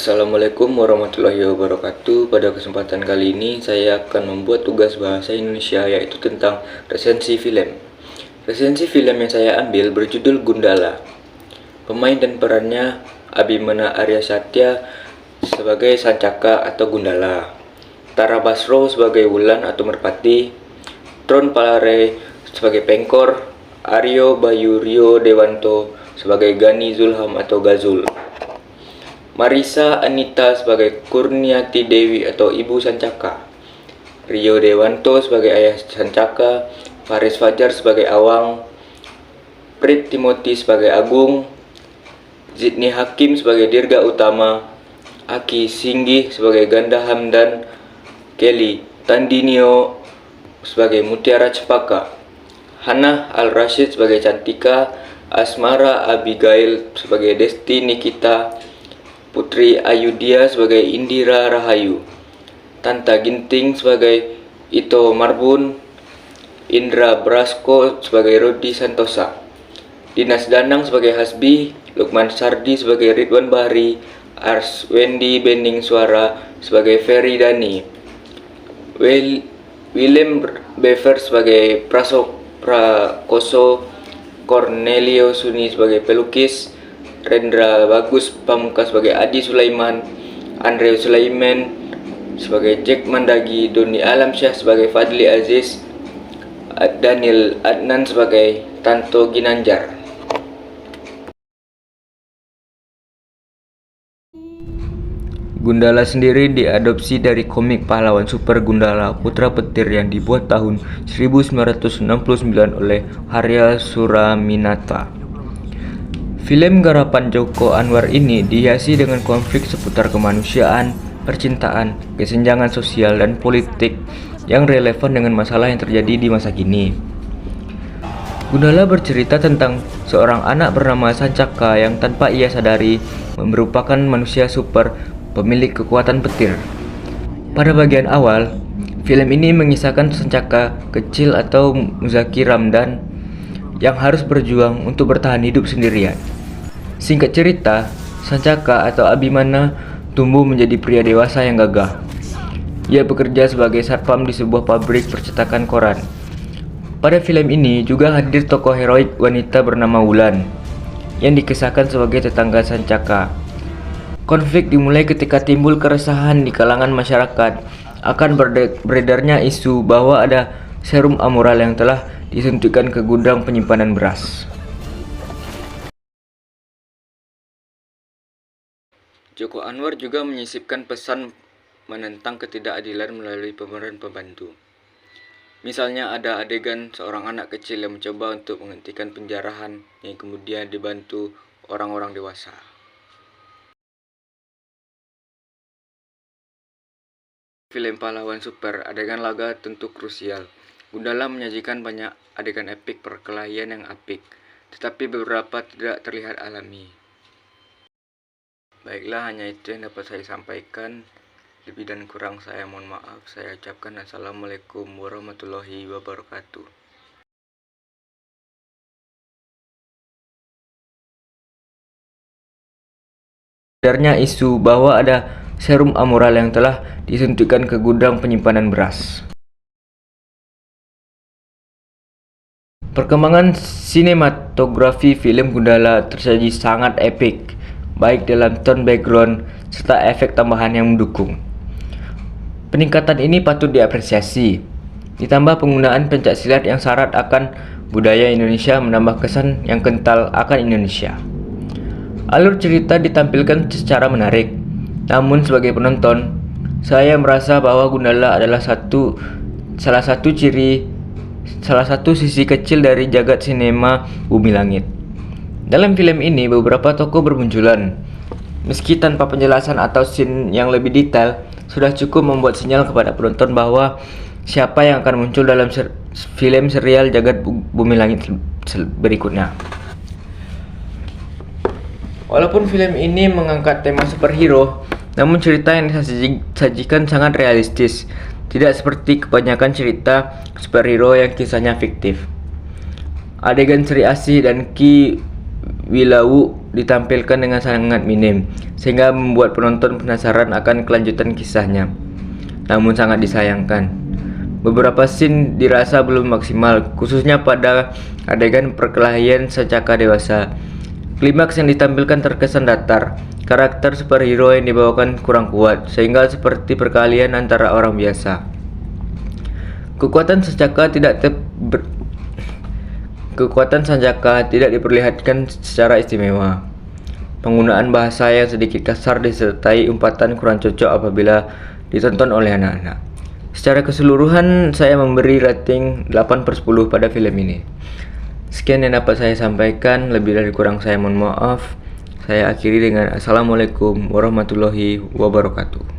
Assalamualaikum warahmatullahi wabarakatuh. Pada kesempatan kali ini saya akan membuat tugas bahasa Indonesia, yaitu tentang resensi film. Resensi film yang saya ambil berjudul Gundala. Pemain dan perannya Abimana Arya Satya sebagai Sancaka atau Gundala, Tara Basro sebagai Wulan atau Merpati, Tron Palare sebagai Pengkor, Aryo Bayu Rio Dewanto sebagai Gani Zulham atau Gazul, Marisa Anita sebagai Kurniati Dewi atau Ibu Sancaka, Rio Dewanto sebagai Ayah Sancaka, Faris Fajar sebagai Awang, Prit Timothy sebagai Agung, Zidni Hakim sebagai Dirga Utama, Aki Singgih sebagai Ganda Hamdan, Kelly Tandinio sebagai Mutiara Cepaka, Hannah Al-Rashid sebagai Cantika, Asmara Abigail sebagai Desti Nikita, Putri Ayudia sebagai Indira Rahayu, Tanta Ginting sebagai Ito Marbun, Indra Brasko sebagai Rodi Santosa, Dinas Danang sebagai Hasbi, Lukman Sardi sebagai Ridwan Bahri, Arswendi Bening Suara sebagai Ferry Dani, Willem Bever sebagai Prakoso, Cornelio Suni sebagai pelukis, Rendra Bagus Pamungkas sebagai Adi Sulaiman, Andre Sulaiman sebagai Jack Mandagi, Doni Alamsyah sebagai Fadli Aziz, Daniel Adnan sebagai Tanto Ginanjar. Gundala sendiri diadopsi dari komik pahlawan super Gundala Putra Petir yang dibuat tahun 1969 oleh Harya Suraminata. Film garapan Joko Anwar ini dihiasi dengan konflik seputar kemanusiaan, percintaan, kesenjangan sosial, dan politik yang relevan dengan masalah yang terjadi di masa kini. Gundala bercerita tentang seorang anak bernama Sancaka yang tanpa ia sadari merupakan manusia super pemilik kekuatan petir. Pada bagian awal, film ini mengisahkan Sancaka kecil atau Muzaki Ramdan yang harus berjuang untuk bertahan hidup sendirian. Singkat cerita, Sancaka atau Abimana tumbuh menjadi pria dewasa yang gagah. Ia bekerja sebagai satpam di sebuah pabrik percetakan koran. Pada film ini juga hadir tokoh heroik wanita bernama Wulan yang dikisahkan sebagai tetangga Sancaka. Konflik dimulai ketika timbul keresahan di kalangan masyarakat akan beredarnya isu bahwa ada serum amoral yang telah disuntikkan ke gudang penyimpanan beras. Joko Anwar juga menyisipkan pesan menentang ketidakadilan melalui pemeran pembantu. Misalnya ada adegan seorang anak kecil yang mencoba untuk menghentikan penjarahan yang kemudian dibantu orang-orang dewasa. Film pahlawan super, adegan laga tentu krusial. Gundala menyajikan banyak adegan epik perkelahian yang apik, tetapi beberapa tidak terlihat alami. Baiklah, hanya itu yang dapat saya sampaikan. Lebih dan kurang saya mohon maaf. Saya ucapkan Assalamualaikum warahmatullahi wabarakatuh. Beredarnya isu bahwa ada serum amoral yang telah disuntikkan ke gudang penyimpanan beras. Perkembangan sinematografi film Gundala tersaji sangat epik, baik dalam tone background serta efek tambahan yang mendukung. Peningkatan ini patut diapresiasi. Ditambah penggunaan pencaksilat yang syarat akan budaya Indonesia menambah kesan yang kental akan Indonesia. Alur cerita ditampilkan secara menarik. Namun sebagai penonton, saya merasa bahwa Gundala adalah salah satu sisi kecil dari jagat sinema Bumi Langit. Dalam film ini beberapa tokoh bermunculan. Meski tanpa penjelasan atau scene yang lebih detail, sudah cukup membuat sinyal kepada penonton bahwa siapa yang akan muncul dalam film serial Jagat Bumi Langit berikutnya. Walaupun film ini mengangkat tema superhero, namun cerita yang disajikan sangat realistis, tidak seperti kebanyakan cerita superhero yang kisahnya fiktif. Adegan Sri Asih dan Ki Wilawu ditampilkan dengan sangat minim, sehingga membuat penonton penasaran akan kelanjutan kisahnya. Namun sangat disayangkan, beberapa scene dirasa belum maksimal, khususnya pada adegan perkelahian Sancaka dewasa. Klimaks yang ditampilkan terkesan datar. Karakter superhero yang dibawakan kurang kuat, sehingga seperti perkelahian antara orang biasa. Kekuatan Sancaka tidak diperlihatkan secara istimewa. Penggunaan bahasa yang sedikit kasar disertai umpatan kurang cocok apabila ditonton oleh anak-anak. Secara keseluruhan saya memberi rating 8/10 pada film ini. Sekian yang dapat saya sampaikan, lebih dari kurang saya mohon maaf. Saya akhiri dengan Assalamualaikum warahmatullahi wabarakatuh.